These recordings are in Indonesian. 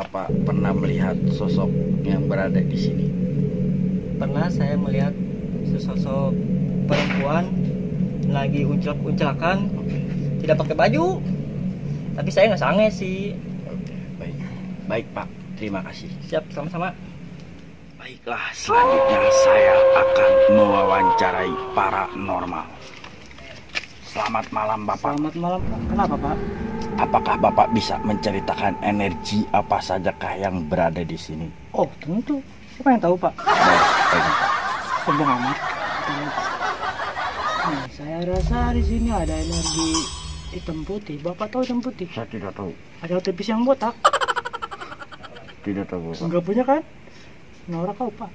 Bapak pernah melihat sosok yang berada di sini? Pernah saya melihat sesosok perempuan lagi uncak-uncakan, tidak pakai baju. Tapi saya nggak sange sih. Oke, baik. Baik Pak, terima kasih. Siap, sama-sama. Baiklah, selanjutnya saya akan mewawancarai paranormal. Selamat malam Bapak. Selamat malam, Pak. Kenapa, Pak? Apakah Bapak bisa menceritakan energi apa sajakah yang berada di sini? Oh, tentu. Siapa yang tahu, Pak? Baik, baik Pak. Sombong amat. Saya rasa di sini ada energi hitam putih. Bapak tahu hitam putih? Saya tidak tahu. Ada TV yang botak. Tidak tahu Bapak. Enggak punya kan? Nora kau, Pak.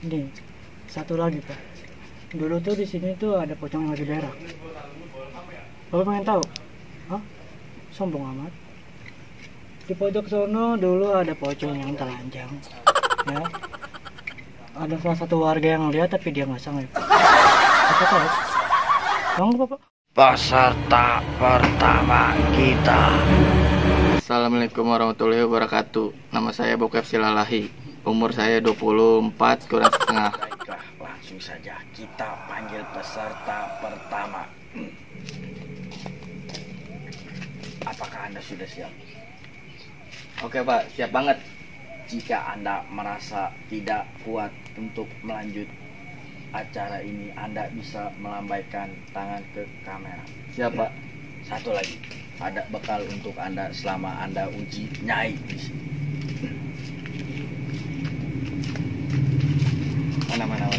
Ini satu lagi, Pak. Dulu tuh di sini tuh ada pocong yang lagi berak. Bapak pengen tahu? Hah? Sombong amat. Di pojok sono dulu ada pocong yang telanjang. Ya. Ada salah satu warga yang lihat tapi dia nggak sanggup. Bapak tahu? Sanggup, Bapak? Peserta pertama kita. Assalamualaikum warahmatullahi wabarakatuh. Nama saya Bokep Silalahi. Umur saya 24 kurang setengah. Baiklah, langsung saja kita panggil peserta pertama. Apakah Anda sudah siap? Oke Pak, siap banget. Jika Anda merasa tidak kuat untuk melanjut acara ini, Anda bisa melambaikan tangan ke kamera. Siap Pak. Satu lagi, ada bekal untuk Anda selama Anda uji nyai di sini. Mana.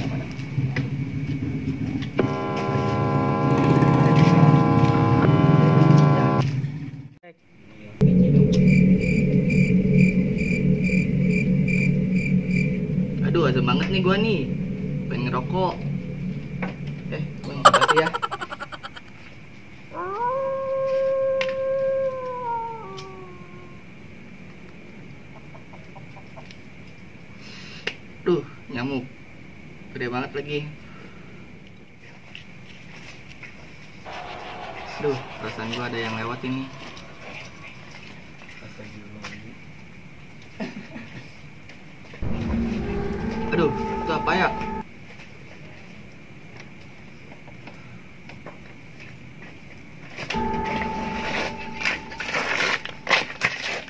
Aduh, asem banget nih gua nih. Pengen ngerokok. Gua ngerokok ya. Duh, nyamuk. Gede banget lagi. Duh, perasaan gua ada yang lewat ini. Aduh, itu apa ya?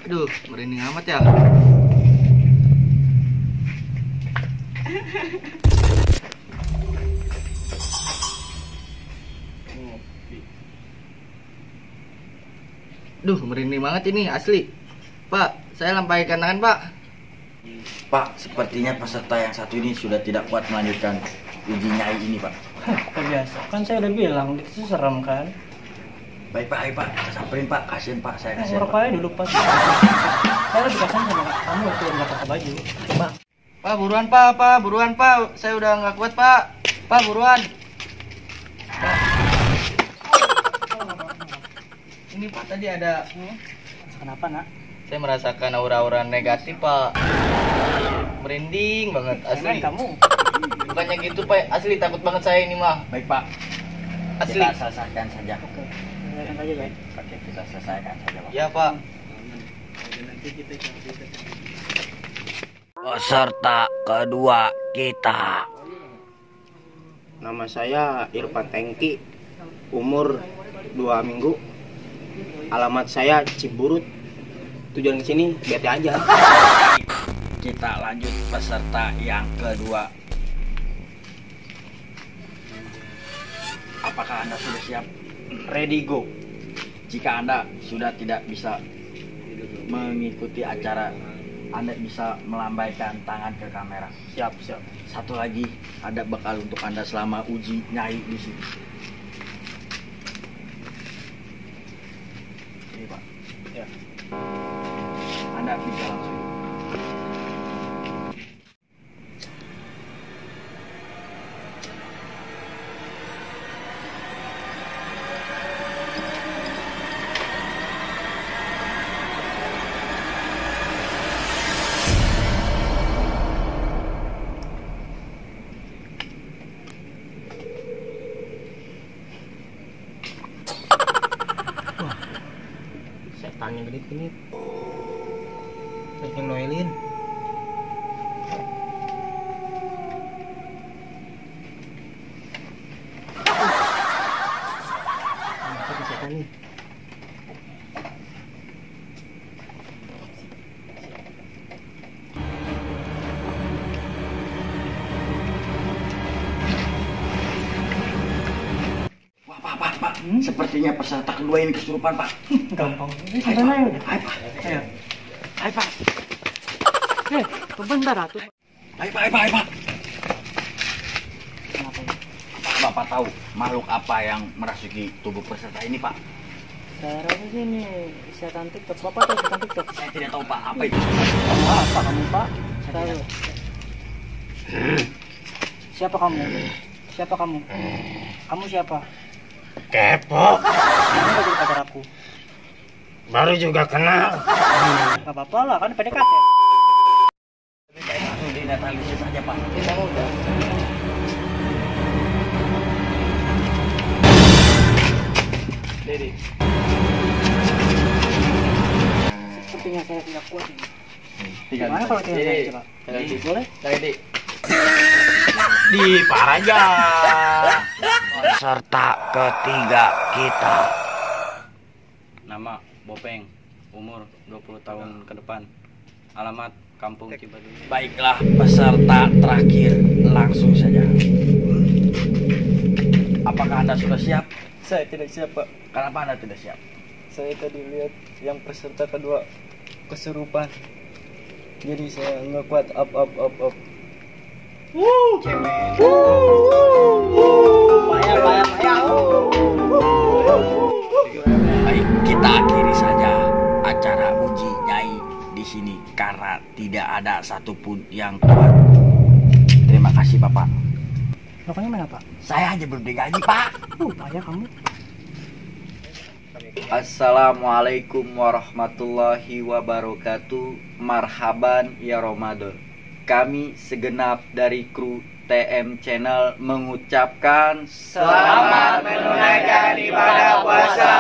Aduh, merinding amat ya. Duh, merinding banget ini asli. Pak, saya lampaikan tangan, Pak. Pak, sepertinya peserta yang satu ini sudah tidak kuat melanjutkan uji nyai ini, Pak. Biasa. Kan saya udah bilang itu serem kan. Baik Pak, ayo Pak, kita samperin Pak, kasihin Pak, saya kasihin Ngerokok Pak. aja dulu pas. Saya lebih kasihan sama kamu waktu nggak pakai baju. Coba. Pak, buruan Pak, buruan Pak. Saya udah nggak kuat Pak. Pak, buruan. Pak. Ini Pak tadi ada. Kenapa, Nak? Saya merasakan aura-aura negatif Pak. Merinding banget asli. Kamu. Bukannya gitu Pak, asli takut banget saya ini mah. Baik Pak, Asli. kita selesaikan saja. Oke. Dengarkan saja, baik. Oke, kita selesaikan saja Pak. Ya Pak. Peserta kedua kita. Nama saya Irfan Tengki, umur 2 minggu. Alamat saya Ciburut. Tujuan ke sini bete aja. Kita lanjut peserta yang kedua. Apakah Anda sudah siap? Ready go. Jika Anda sudah tidak bisa mengikuti acara, Anda bisa melambaikan tangan ke kamera. Siap. Satu lagi, ada bekal untuk Anda selama uji nyai di sini. Ini Pak. Ya. Anda bisa langsung. Setannya gede-gede. Yang Noelin. Apa bisa nih? Wah, Pak. Sepertinya peserta kedua ini kesurupan, Pak. Gampang. Ini santai aja udah. Ayo, Pak. Ayo. Ayo, Pak. Bentar atuh. Ayo, Pak. Kenapa ini? Apakah Bapak tahu makhluk apa yang merasuki tubuh peserta ini, Pak? Saya rasa sih ini setan TikTok. Bapak tahu setan TikTok? Saya tidak tahu, Pak. Apa itu? Apa kamu, Pak? Tahu. Siapa kamu? Siapa kamu? Kamu siapa? Kepo. Kamu gak jadi pacar aku. Baru juga kenal. Gak apa-apa lah, kan PDKT. Lebih baik langsung dinetralisir saja, Pak. Kita udah. Dede. Sepertinya saya tidak kuat ini. Tinggal Gimana kalau tinggal saya coba? Boleh? Dede. Di Paraja. Peserta ketiga kita. Nama Bopeng, umur 20 tahun ke depan. Alamat Kampung Cibadu. Baiklah, peserta terakhir, langsung saja. Apakah Anda sudah siap? Saya tidak siap, Pak. Kenapa Anda tidak siap? Saya tadi lihat yang peserta kedua kesurupan. Jadi saya nggak kuat up. Baik, kita akhiri saja acara uji nyai di sini karena tidak ada satupun yang kuat. Terima kasih, Bapak. Pokoknya mana, Pak? Saya hanya belum digaji, Pak. Payah kamu. Assalamualaikum warahmatullahi wabarakatuh. Marhaban ya Ramadan. Kami segenap dari kru TM Channel mengucapkan Selamat menunaikan ibadah puasa.